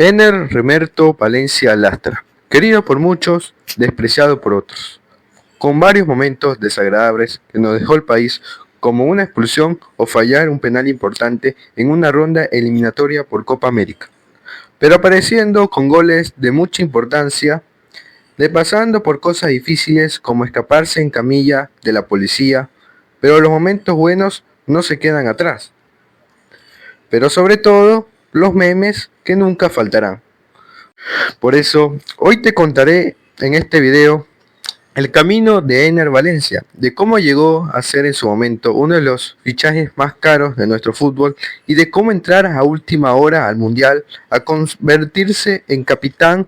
Ener Remerto Palencia Lastra, querido por muchos, despreciado por otros, con varios momentos desagradables que nos dejó el país, como una expulsión o fallar un penal importante en una ronda eliminatoria por Copa América, pero apareciendo con goles de mucha importancia, de pasando por cosas difíciles como escaparse en camilla de la policía, pero los momentos buenos no se quedan atrás. Pero sobre todo, los memes que nunca faltarán. Por eso, hoy te contaré en este video el camino de Ener Valencia, de cómo llegó a ser en su momento uno de los fichajes más caros de nuestro fútbol y de cómo entrar a última hora al Mundial a convertirse en capitán,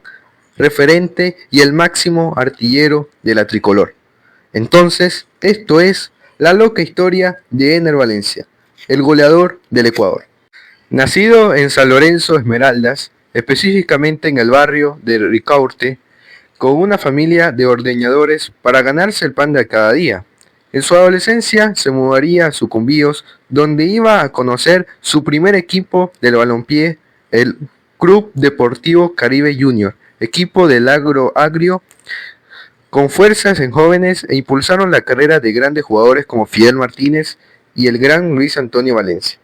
referente y el máximo artillero de la tricolor. Entonces, esto es la loca historia de Ener Valencia, el goleador del Ecuador. Nacido en San Lorenzo Esmeraldas, específicamente en el barrio de Ricaurte, con una familia de ordeñadores para ganarse el pan de cada día. En su adolescencia se mudaría a Sucumbíos, donde iba a conocer su primer equipo del balompié, el Club Deportivo Caribe Junior, equipo del agrio con fuerzas en jóvenes e impulsaron la carrera de grandes jugadores como Fidel Martínez y el gran Luis Antonio Valencia.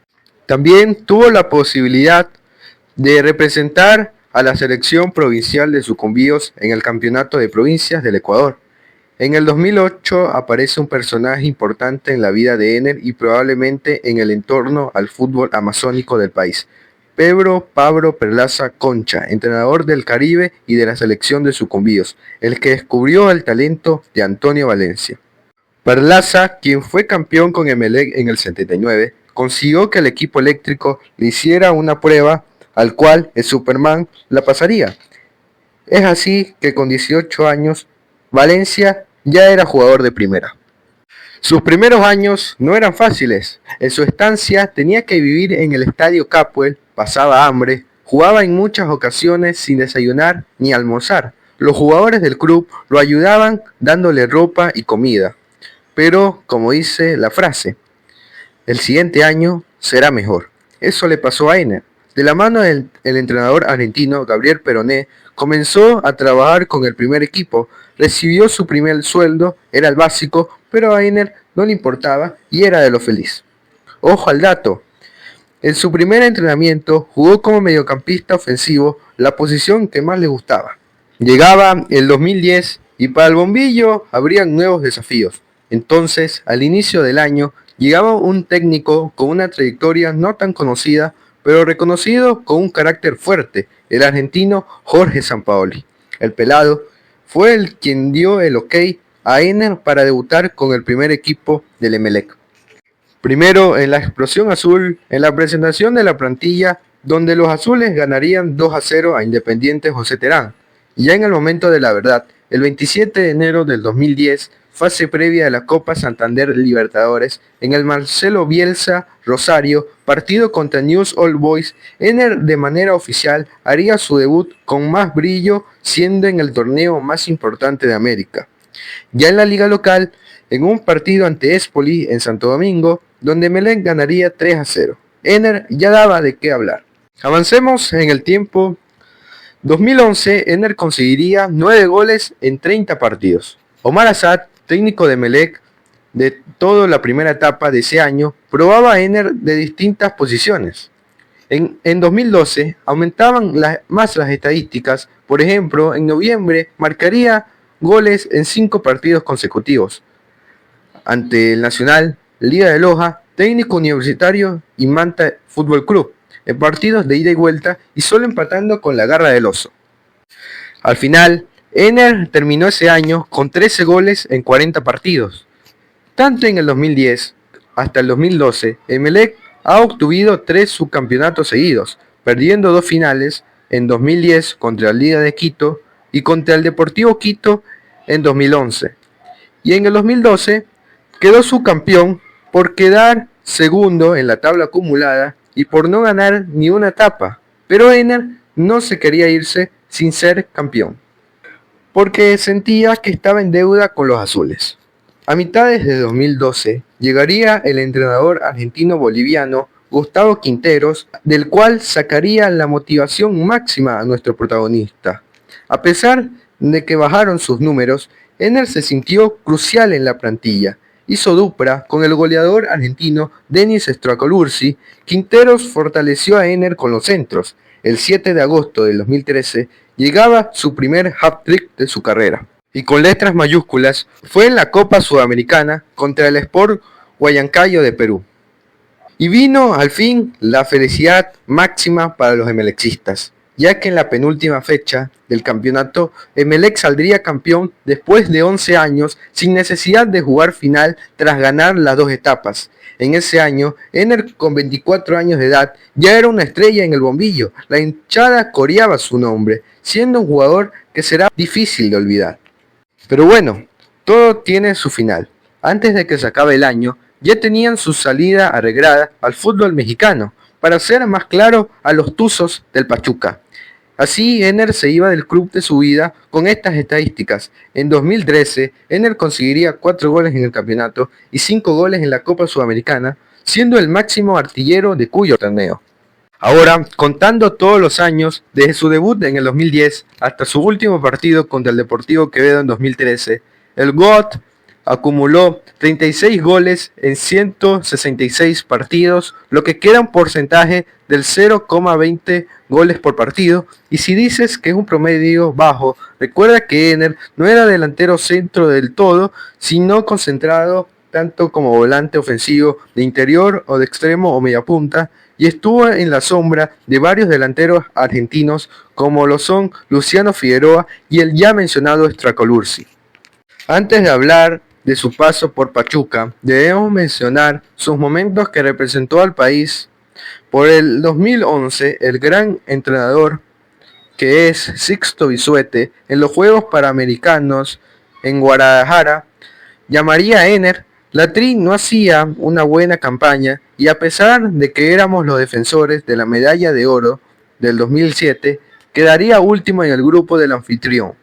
También tuvo la posibilidad de representar a la selección provincial de Sucumbíos en el Campeonato de Provincias del Ecuador. En el 2008 aparece un personaje importante en la vida de Ener y probablemente en el entorno al fútbol amazónico del país. Pedro Pablo Perlaza Concha, entrenador del Caribe y de la selección de Sucumbíos, el que descubrió el talento de Antonio Valencia. Perlaza, quien fue campeón con Emelec en el 79, consiguió que el equipo eléctrico le hiciera una prueba al cual el Superman la pasaría. Es así que con 18 años, Valencia ya era jugador de primera. Sus primeros años no eran fáciles. En su estancia tenía que vivir en el Estadio Capuel, pasaba hambre, jugaba en muchas ocasiones sin desayunar ni almorzar. Los jugadores del club lo ayudaban dándole ropa y comida. Pero, como dice la frase, el siguiente año será mejor. Eso le pasó a Ener. De la mano del entrenador argentino Gabriel Peroné, comenzó a trabajar con el primer equipo, recibió su primer sueldo, era el básico, pero a Ener no le importaba y era de lo feliz. Ojo al dato, en su primer entrenamiento jugó como mediocampista ofensivo, la posición que más le gustaba. Llegaba el 2010 y para el bombillo habrían nuevos desafíos. Entonces, al inicio del año, llegaba un técnico con una trayectoria no tan conocida, pero reconocido con un carácter fuerte, el argentino Jorge Sampaoli. El pelado fue el quien dio el ok a Ener para debutar con el primer equipo del Emelec. Primero en la explosión azul, en la presentación de la plantilla, donde los azules ganarían 2-0 a Independiente José Terán. Y ya en el momento de la verdad, el 27 de enero del 2010, fase previa de la Copa Santander Libertadores, en el Marcelo Bielsa Rosario, partido contra News Old Boys, Ener de manera oficial haría su debut con más brillo, siendo en el torneo más importante de América. Ya en la liga local, en un partido ante Espoli en Santo Domingo, donde Emelec ganaría 3-0. Ener ya daba de qué hablar. Avancemos en el tiempo. 2011, Ener conseguiría 9 goles en 30 partidos. Omar Asad, técnico de Emelec de toda la primera etapa de ese año, probaba a Ener de distintas posiciones. En 2012 aumentaban más las estadísticas. Por ejemplo, en noviembre marcaría goles en 5 partidos consecutivos ante el Nacional, Liga de Loja, Técnico Universitario y Manta Fútbol Club, en partidos de ida y vuelta y solo empatando con la Garra del Oso. Al final, Ener terminó ese año con 13 goles en 40 partidos. Tanto en el 2010 hasta el 2012, Emelec ha obtenido 3 subcampeonatos seguidos, perdiendo 2 finales en 2010 contra la Liga de Quito y contra el Deportivo Quito en 2011. Y en el 2012 quedó subcampeón por quedar segundo en la tabla acumulada y por no ganar ni una etapa. Pero Ener no se quería irse sin ser campeón, porque sentía que estaba en deuda con los azules. A mitades de 2012 llegaría el entrenador argentino-boliviano Gustavo Quinteros, del cual sacaría la motivación máxima a nuestro protagonista. A pesar de que bajaron sus números, Ener se sintió crucial en la plantilla. Hizo dupla con el goleador argentino Denis Stracolursi. Quinteros fortaleció a Ener con los centros. El 7 de agosto del 2013 llegaba su primer hat-trick de su carrera. Y con letras mayúsculas fue en la Copa Sudamericana contra el Sport Huancayo de Perú. Y vino al fin la felicidad máxima para los emelexistas, ya que en la penúltima fecha del campeonato, Emelec saldría campeón después de 11 años sin necesidad de jugar final tras ganar las dos etapas. En ese año, Ener, con 24 años de edad, ya era una estrella en el bombillo. La hinchada coreaba su nombre, siendo un jugador que será difícil de olvidar. Pero bueno, todo tiene su final. Antes de que se acabe el año, ya tenían su salida arreglada al fútbol mexicano, para ser más claro, a los Tuzos del Pachuca. Así, Ener se iba del club de su vida con estas estadísticas. En 2013, Ener conseguiría 4 goles en el campeonato y 5 goles en la Copa Sudamericana, siendo el máximo artillero de cuyo torneo. Ahora, contando todos los años, desde su debut en el 2010 hasta su último partido contra el Deportivo Quevedo en 2013, el GOAT acumuló 36 goles en 166 partidos, lo que queda un porcentaje del 0,20 goles por partido. Y si dices que es un promedio bajo, recuerda que Ener no era delantero centro del todo, sino concentrado tanto como volante ofensivo de interior o de extremo o media punta, y estuvo en la sombra de varios delanteros argentinos como lo son Luciano Figueroa y el ya mencionado Stracolursi. Antes de hablar de su paso por Pachuca, debemos mencionar sus momentos que representó al país. Por el 2011, el gran entrenador que es Sixto Bisuete, en los Juegos Panamericanos en Guadalajara, llamaría a Ener. La Tri no hacía una buena campaña y a pesar de que éramos los defensores de la medalla de oro del 2007, quedaría último en el grupo del anfitrión.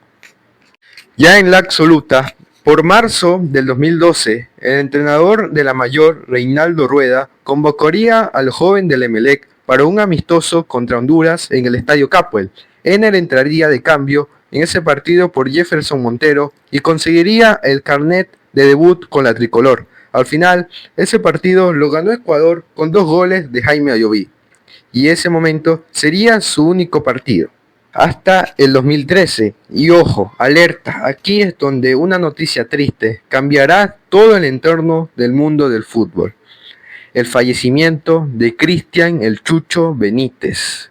Ya en la absoluta, por marzo del 2012, el entrenador de la mayor, Reinaldo Rueda, convocaría al joven del Emelec para un amistoso contra Honduras en el Estadio Capuel. Ener entraría de cambio en ese partido por Jefferson Montero y conseguiría el carnet de debut con la tricolor. Al final, ese partido lo ganó Ecuador con 2 goles de Jaime Ayoví, y ese momento sería su único partido hasta el 2013. Y ojo, alerta, aquí es donde una noticia triste cambiará todo el entorno del mundo del fútbol. El fallecimiento de Cristian El Chucho Benítez.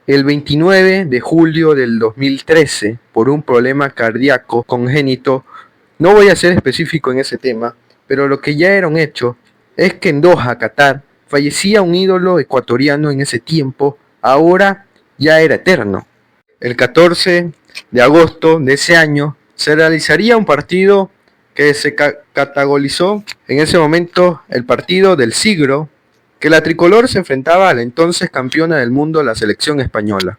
El 29 de julio del 2013, por un problema cardíaco congénito. No voy a ser específico en ese tema, pero lo que ya era un hecho es que en Doha, Qatar, fallecía un ídolo ecuatoriano en ese tiempo, ahora ya era eterno. El 14 de agosto de ese año se realizaría un partido que se categorizó en ese momento el partido del siglo, que la tricolor se enfrentaba a la entonces campeona del mundo, la selección española.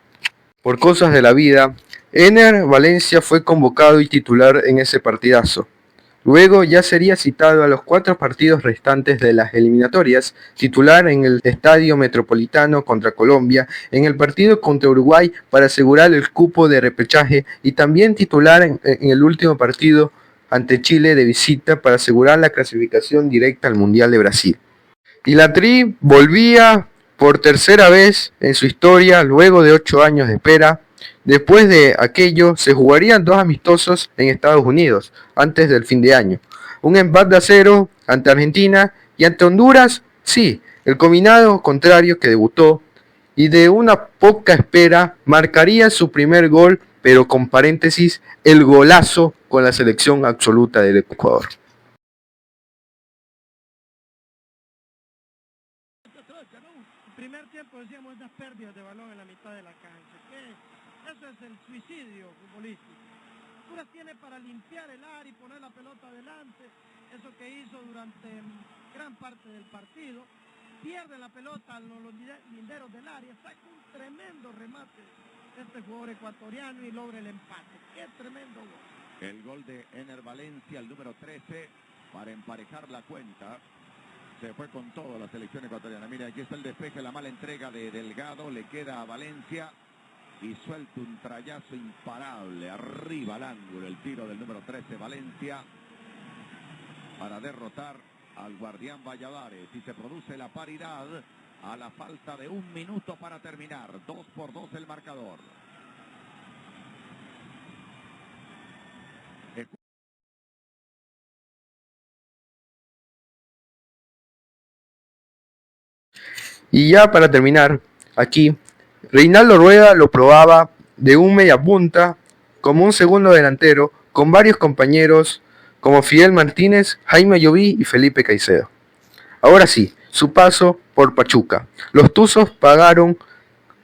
Por cosas de la vida, Ener Valencia fue convocado y titular en ese partidazo. Luego ya sería citado a los 4 partidos restantes de las eliminatorias, titular en el Estadio Metropolitano contra Colombia, en el partido contra Uruguay para asegurar el cupo de repechaje y también titular en el último partido ante Chile de visita para asegurar la clasificación directa al Mundial de Brasil. Y la Tri volvía por tercera vez en su historia luego de 8 años de espera. Después de aquello, se jugarían 2 amistosos en Estados Unidos, antes del fin de año. Un empate a 0 ante Argentina y ante Honduras, sí, el combinado contrario que debutó, y de una poca espera marcaría su primer gol, pero con paréntesis, el golazo con la selección absoluta del Ecuador. Primer tiempo decíamos esas pérdidas de balón en la mitad de la cancha, que eso es el suicidio futbolístico. Honduras tiene para limpiar el área y poner la pelota adelante, eso que hizo durante gran parte del partido, pierde la pelota a los linderos del área, saca un tremendo remate este jugador ecuatoriano y logra el empate. ¡Qué tremendo gol! El gol de Ener Valencia, el número 13, para emparejar la cuenta. Se fue con todo la selección ecuatoriana. Mira, aquí está el despeje, la mala entrega de Delgado. Le queda a Valencia. Y suelta un trayazo imparable. Arriba al ángulo. El tiro del número 13, Valencia. Para derrotar al Guardián Valladares. Y se produce la paridad a la falta de 1 minuto para terminar. 2-2 el marcador. Y ya para terminar, aquí, Reinaldo Rueda lo probaba de un mediapunta como un segundo delantero con varios compañeros como Fidel Martínez, Jaime Lloví y Felipe Caicedo. Ahora sí, su paso por Pachuca. Los Tuzos pagaron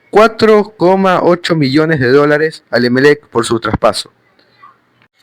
4,8 millones de dólares al Emelec por su traspaso.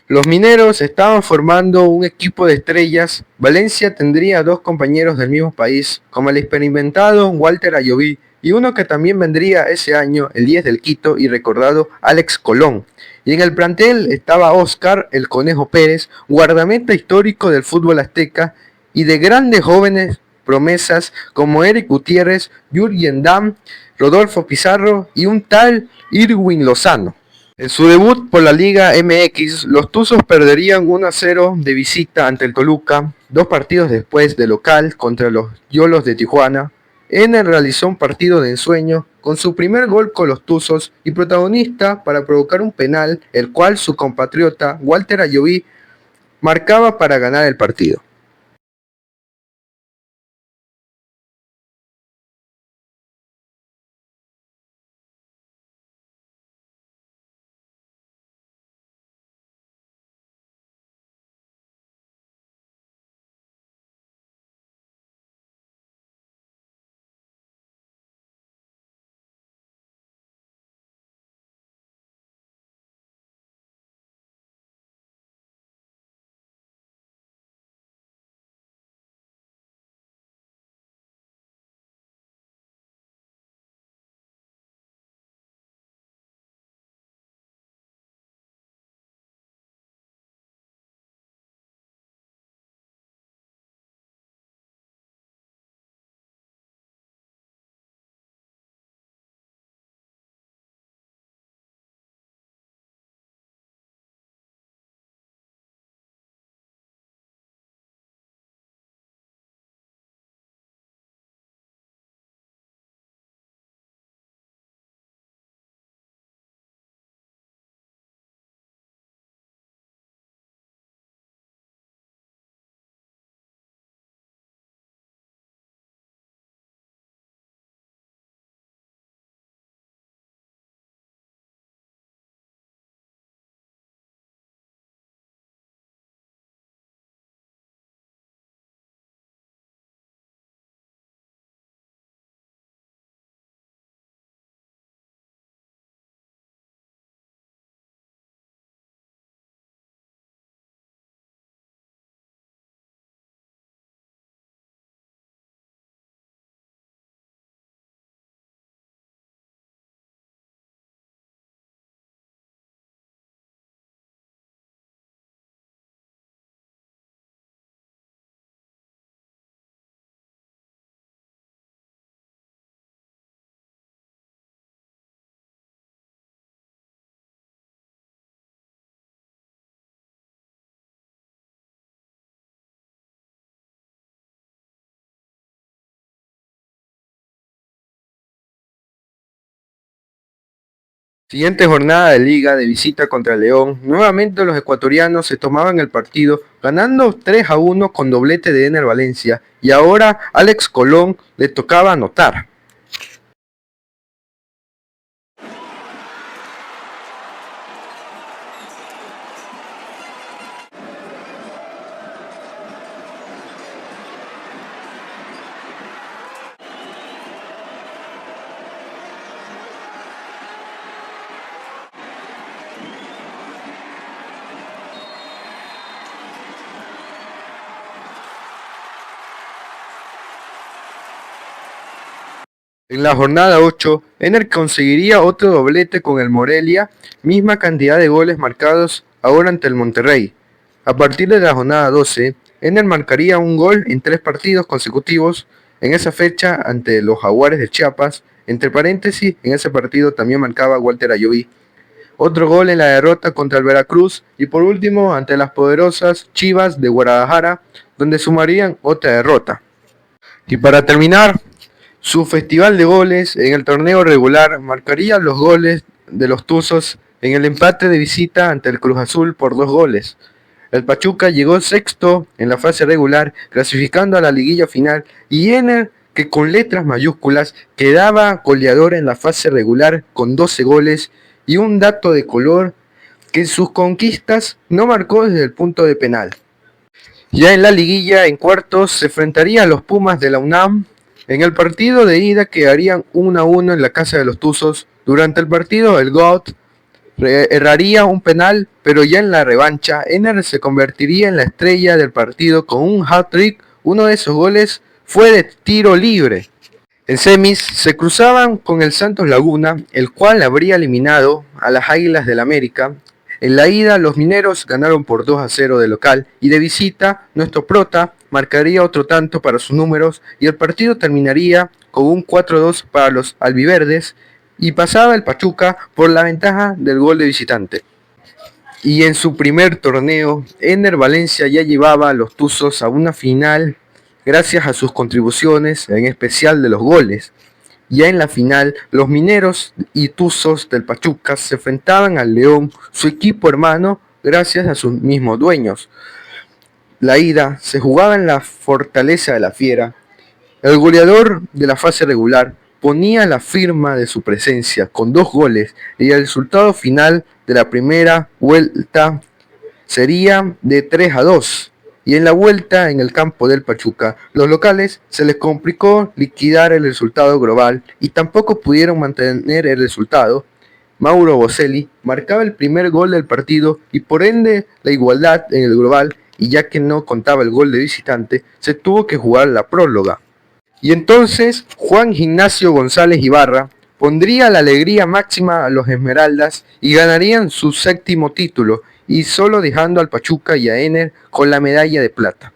Los mineros estaban formando un equipo de estrellas. Valencia tendría 2 compañeros del mismo país, como el experimentado Walter Ayoví y uno que también vendría ese año, el 10 del Quito y recordado Alex Colón. Y en el plantel estaba Oscar el Conejo Pérez, guardameta histórico del fútbol azteca, y de grandes jóvenes promesas como Eric Gutiérrez, Jürgen Damm, Rodolfo Pizarro y un tal Irwin Lozano. En su debut por la Liga MX, los Tuzos perderían 1-0 de visita ante el Toluca, 2 partidos después de local contra los Xolos de Tijuana. Ener realizó un partido de ensueño con su primer gol con los Tuzos y protagonista para provocar un penal, el cual su compatriota Walter Ayoví marcaba para ganar el partido. Siguiente jornada de liga de visita contra León, nuevamente los ecuatorianos se tomaban el partido ganando 3-1 con doblete de Ener Valencia y ahora Alex Colón le tocaba anotar. En la jornada 8, Ener conseguiría otro doblete con el Morelia, misma cantidad de goles marcados ahora ante el Monterrey. A partir de la jornada 12, Ener marcaría un gol en 3 partidos consecutivos en esa fecha ante los Jaguares de Chiapas. Entre paréntesis, en ese partido también marcaba Walter Ayoví. Otro gol en la derrota contra el Veracruz y por último ante las poderosas Chivas de Guadalajara, donde sumarían otra derrota. Y para terminar, su festival de goles en el torneo regular marcaría los goles de los Tuzos en el empate de visita ante el Cruz Azul por 2 goles. El Pachuca llegó sexto en la fase regular, clasificando a la liguilla final, y Ener, que con letras mayúsculas quedaba goleador en la fase regular con 12 goles, y un dato de color, que en sus conquistas no marcó desde el punto de penal. Ya en la liguilla, en cuartos, se enfrentaría a los Pumas de la UNAM. En el partido de ida quedarían 1-1 en la casa de los Tuzos. Durante el partido, el GOAT erraría un penal, pero ya en la revancha, Ener se convertiría en la estrella del partido con un hat-trick. Uno de esos goles fue de tiro libre. En semis se cruzaban con el Santos Laguna, el cual habría eliminado a las Águilas del América. En la ida los mineros ganaron por 2-0 de local y de visita nuestro prota marcaría otro tanto para sus números y el partido terminaría con un 4-2 para los albiverdes y pasaba el Pachuca por la ventaja del gol de visitante. Y en su primer torneo, Ener Valencia ya llevaba a los Tuzos a una final gracias a sus contribuciones, en especial de los goles. Ya en la final, los mineros y Tuzos del Pachuca se enfrentaban al León, su equipo hermano, gracias a sus mismos dueños. La ida se jugaba en la Fortaleza de la Fiera. El goleador de la fase regular ponía la firma de su presencia con 2 goles y el resultado final de la primera vuelta sería de 3-2. Y en la vuelta en el campo del Pachuca, los locales se les complicó liquidar el resultado global y tampoco pudieron mantener el resultado. Mauro Boselli marcaba el primer gol del partido y por ende la igualdad en el global, y ya que no contaba el gol de visitante, se tuvo que jugar la próloga. Y entonces Juan Ignacio González Ibarra pondría la alegría máxima a los Esmeraldas y ganarían su 7º título, y solo dejando al Pachuca y a Ener con la medalla de plata.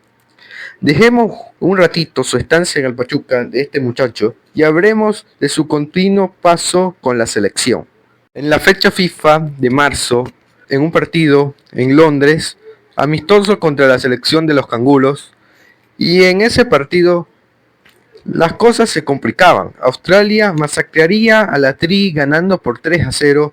Dejemos un ratito su estancia en el Pachuca de este muchacho y hablemos de su continuo paso con la selección. En la fecha FIFA de marzo, en un partido en Londres, amistoso contra la selección de los canguros, y en ese partido las cosas se complicaban. Australia masacraría a la Tri ganando por 3-0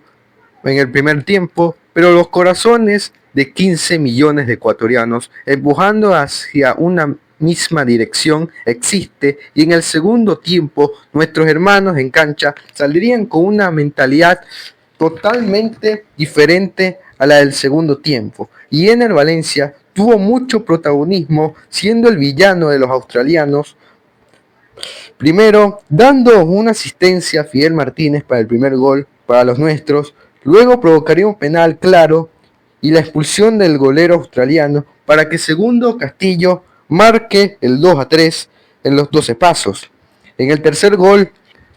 en el primer tiempo, pero los corazones de 15 millones de ecuatorianos empujando hacia una misma dirección existe, y en el segundo tiempo nuestros hermanos en cancha saldrían con una mentalidad totalmente diferente a la del segundo tiempo, y Ener Valencia tuvo mucho protagonismo siendo el villano de los australianos, primero dando una asistencia a Fidel Martínez para el primer gol para los nuestros. Luego provocaría un penal claro y la expulsión del golero australiano para que Segundo Castillo marque el 2-3 en los 12 pasos. En el tercer gol,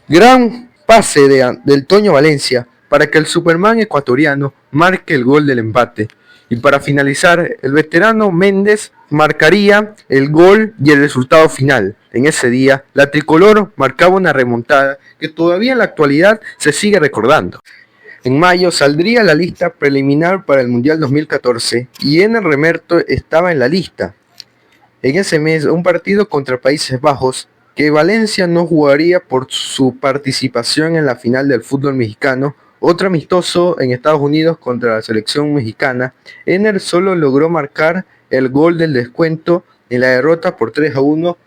gran pase del Toño Valencia para que el Superman ecuatoriano marque el gol del empate. Y para finalizar, el veterano Méndez marcaría el gol y el resultado final. En ese día, la tricolor marcaba una remontada que todavía en la actualidad se sigue recordando. En mayo saldría la lista preliminar para el Mundial 2014 y Ener Remerto estaba en la lista. En ese mes, un partido contra Países Bajos, que Valencia no jugaría por su participación en la final del fútbol mexicano. Otro amistoso en Estados Unidos contra la selección mexicana, Ener solo logró marcar el gol del descuento en la derrota por 3-1.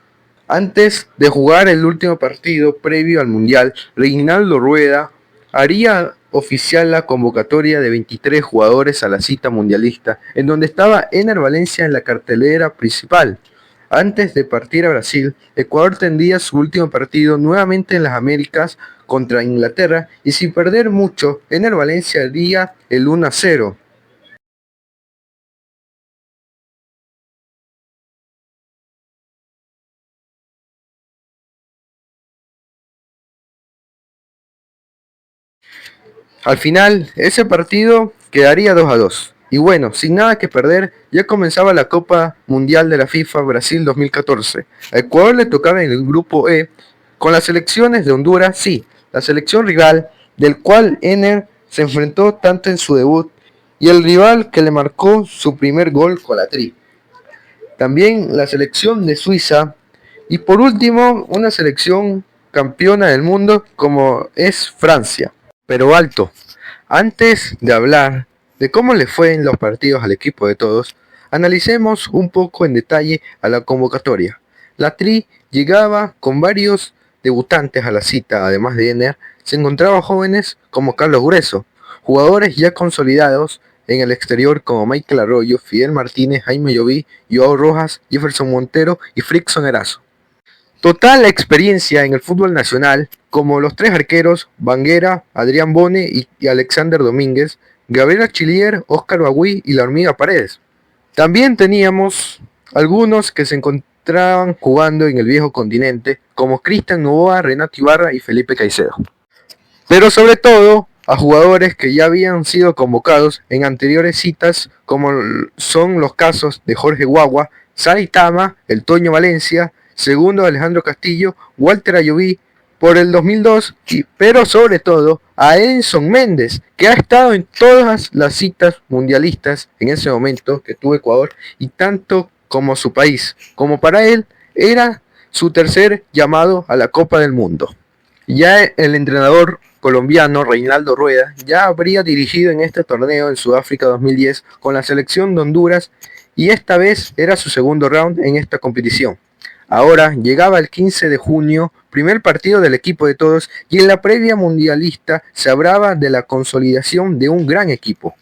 Antes de jugar el último partido previo al Mundial, Reinaldo Rueda haría oficial la convocatoria de 23 jugadores a la cita mundialista, en donde estaba Ener Valencia en la cartelera principal. Antes de partir a Brasil, Ecuador tendría su último partido nuevamente en las Américas contra Inglaterra, y sin perder mucho, Ener Valencia haría el 1-0. Al final, ese partido quedaría 2-2. Y bueno, sin nada que perder, ya comenzaba la Copa Mundial de la FIFA Brasil 2014. A Ecuador le tocaba en el grupo E, con las selecciones de Honduras, sí, la selección rival, del cual Ener se enfrentó tanto en su debut, y el rival que le marcó su primer gol con la Tri. También la selección de Suiza, y por último, una selección campeona del mundo como es Francia. Pero alto, antes de hablar de cómo le fue en los partidos al equipo de todos, analicemos un poco en detalle a la convocatoria. La Tri llegaba con varios debutantes a la cita, además de Ener, se encontraban jóvenes como Carlos Grueso, jugadores ya consolidados en el exterior como Michael Arroyo, Fidel Martínez, Jaime Lloví, Joao Rojas, Jefferson Montero y Frickson Erazo. Total experiencia en el fútbol nacional, como los tres arqueros, Banguera, Adrián Bone y Alexander Domínguez, Gabriel Achillier, Óscar Bagüí y la Hormiga Paredes. También teníamos algunos que se encontraban jugando en el viejo continente, como Cristian Novoa, Renato Ibarra y Felipe Caicedo. Pero sobre todo a jugadores que ya habían sido convocados en anteriores citas, como son los casos de Jorge Guagua, Saitama, El Toño Valencia, segundo Alejandro Castillo, Walter Ayoví por el 2002, pero sobre todo a Edinson Méndez, que ha estado en todas las citas mundialistas en ese momento que tuvo Ecuador, y tanto como su país, como para él era su tercer llamado a la Copa del Mundo. Ya el entrenador colombiano Reinaldo Rueda ya habría dirigido en este torneo en Sudáfrica 2010 con la selección de Honduras, y esta vez era su segundo round en esta competición. Ahora llegaba el 15 de junio, primer partido del equipo de todos, y en la previa mundialista se hablaba de la consolidación de un gran equipo.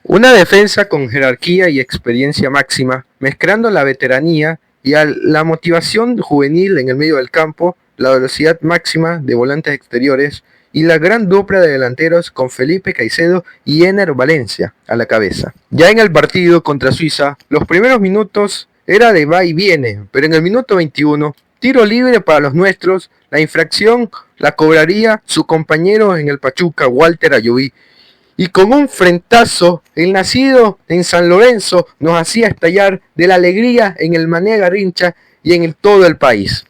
Una defensa con jerarquía y experiencia máxima, mezclando la veteranía y la motivación juvenil en el medio del campo, la velocidad máxima de volantes exteriores y la gran dupla de delanteros con Felipe Caicedo y Ener Valencia a la cabeza. Ya en el partido contra Suiza, los primeros minutos era de va y viene, pero en el minuto 21, tiro libre para los nuestros, la infracción la cobraría su compañero en el Pachuca, Walter Ayoví, y con un frentazo, el nacido en San Lorenzo nos hacía estallar de la alegría en el Mané Garrincha y en todo el país.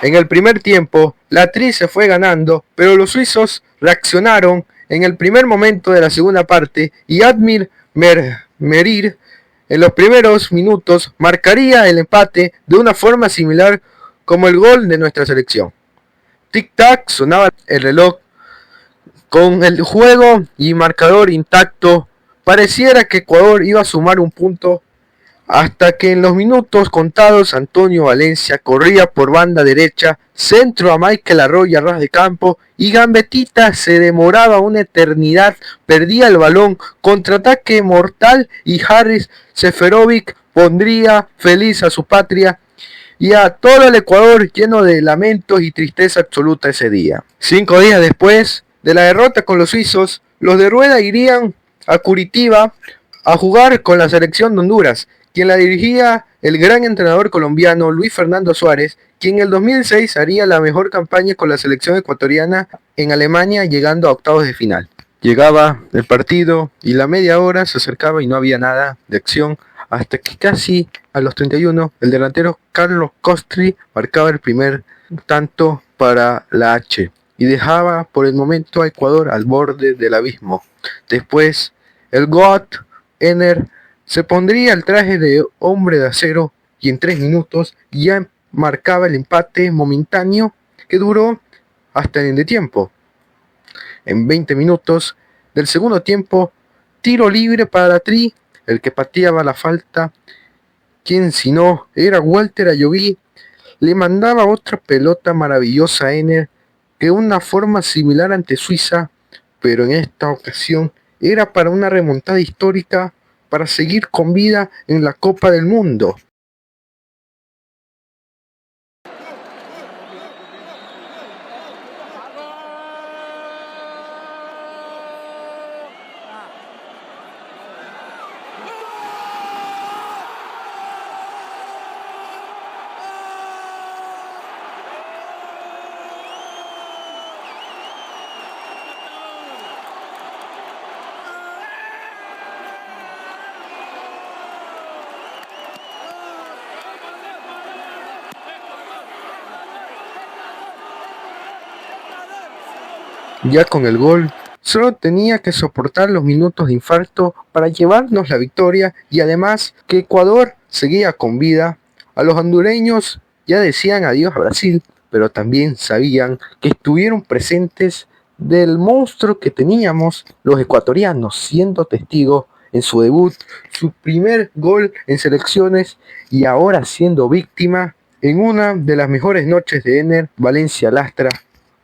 En el primer tiempo, la Tri se fue ganando, pero los suizos reaccionaron en el primer momento de la segunda parte y Admir Merir en los primeros minutos marcaría el empate de una forma similar como el gol de nuestra selección. Tic-tac sonaba el reloj. Con el juego y marcador intacto, pareciera que Ecuador iba a sumar un punto, hasta que en los minutos contados Antonio Valencia corría por banda derecha, centro a Michael Arroyo a ras de campo, y Gambetita se demoraba una eternidad, perdía el balón, contraataque mortal, y Haris Seferovic pondría feliz a su patria y a todo el Ecuador lleno de lamentos y tristeza absoluta ese día. 5 días después de la derrota con los suizos, los de Rueda irían a Curitiba a jugar con la selección de Honduras, quien la dirigía el gran entrenador colombiano Luis Fernando Suárez, quien en el 2006 haría la mejor campaña con la selección ecuatoriana en Alemania, llegando a octavos de final. Llegaba el partido y la media hora se acercaba y no había nada de acción, hasta que casi a los 31 el delantero Carlos Costri marcaba el primer tanto para la H y dejaba por el momento a Ecuador al borde del abismo. Después el GOAT Enner se pondría el traje de hombre de acero y en 3 minutos ya marcaba el empate momentáneo que duró hasta el entretiempo. En 20 minutos del segundo tiempo, tiro libre para Tri, el que pateaba la falta, quien si no era Walter Ayoví, le mandaba otra pelota maravillosa a Enner, de una forma similar ante Suiza, pero en esta ocasión era para una remontada histórica para seguir con vida en la Copa del Mundo. Ya con el gol, solo tenía que soportar los minutos de infarto para llevarnos la victoria y además que Ecuador seguía con vida. A los hondureños ya decían adiós a Brasil, pero también sabían que estuvieron presentes del monstruo que teníamos los ecuatorianos, siendo testigos en su debut, su primer gol en selecciones y ahora siendo víctima en una de las mejores noches de Enner Valencia Lastra,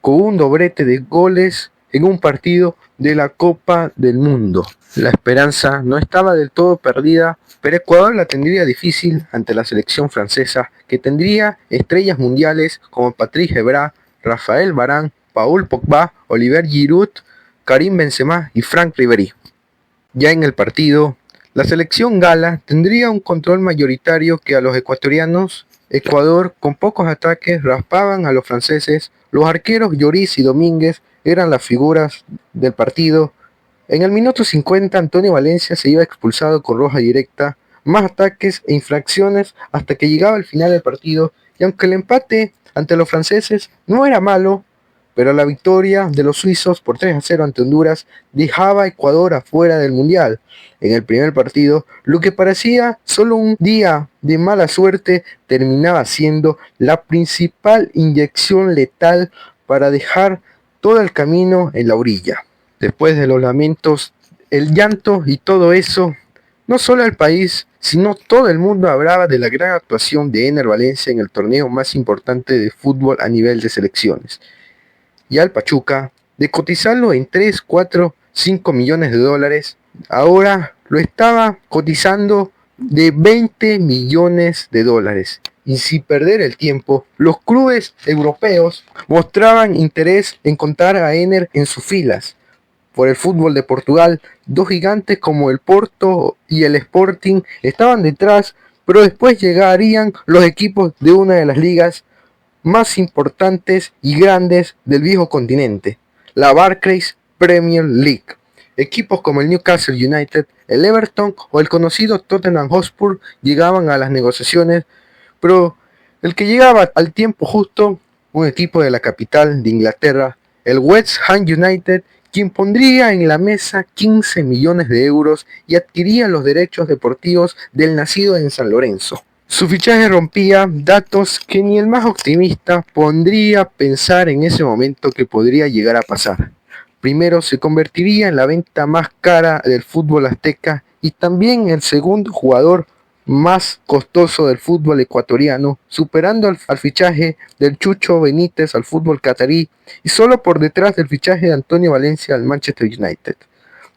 con un doblete de goles en un partido de la Copa del Mundo. La esperanza no estaba del todo perdida, pero Ecuador la tendría difícil ante la selección francesa, que tendría estrellas mundiales como Patrice Evra, Rafael Varane, Paul Pogba, Olivier Giroud, Karim Benzema y Franck Ribéry. Ya en el partido, la selección gala tendría un control mayoritario que a los ecuatorianos. Ecuador, con pocos ataques, raspaban a los franceses. Los arqueros Lloris y Domínguez eran las figuras del partido. En el minuto 50, Antonio Valencia se iba expulsado con roja directa. Más ataques e infracciones hasta que llegaba el final del partido. Y aunque el empate ante los franceses no era malo, pero la victoria de los suizos por 3-0 ante Honduras dejaba a Ecuador afuera del Mundial. En el primer partido, lo que parecía solo un día de mala suerte terminaba siendo la principal inyección letal para dejar todo el camino en la orilla. Después de los lamentos, el llanto y todo eso, no solo el país, sino todo el mundo hablaba de la gran actuación de Enner Valencia en el torneo más importante de fútbol a nivel de selecciones. Y al Pachuca, de cotizarlo en 3, 4, 5 millones de dólares, ahora lo estaba cotizando de 20 millones de dólares. Y sin perder el tiempo, los clubes europeos mostraban interés en contar a Enner en sus filas. Por el fútbol de Portugal, dos gigantes como el Porto y el Sporting estaban detrás, pero después llegarían los equipos de una de las ligas más importantes y grandes del viejo continente, la Barclays Premier League. Equipos como el Newcastle United, el Everton o el conocido Tottenham Hotspur llegaban a las negociaciones, pero el que llegaba al tiempo justo, un equipo de la capital de Inglaterra, el West Ham United, quien pondría en la mesa 15 millones de euros y adquiría los derechos deportivos del nacido en San Lorenzo. Su fichaje rompía datos que ni el más optimista pondría a pensar en ese momento que podría llegar a pasar. Primero, se convertiría en la venta más cara del fútbol azteca y también el segundo jugador más costoso del fútbol ecuatoriano, superando al fichaje del Chucho Benítez al fútbol catarí y solo por detrás del fichaje de Antonio Valencia al Manchester United.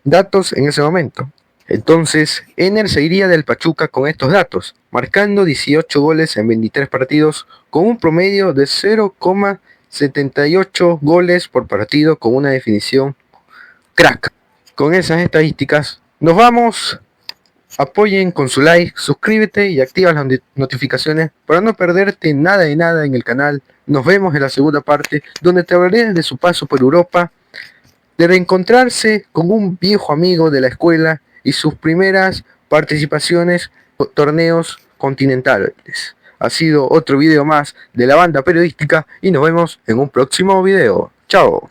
Datos en ese momento. Entonces, Enner se iría del Pachuca con estos datos, marcando 18 goles en 23 partidos, con un promedio de 0,78 goles por partido, con una definición crack. Con esas estadísticas, nos vamos. Apoyen con su like, suscríbete y activa las notificaciones para no perderte nada de nada en el canal. Nos vemos en la segunda parte, donde te hablaré de su paso por Europa. de reencontrarse con un viejo amigo de la escuela y sus primeras participaciones en torneos continentales. Ha sido otro video más de la banda periodística y nos vemos en un próximo video. Chao.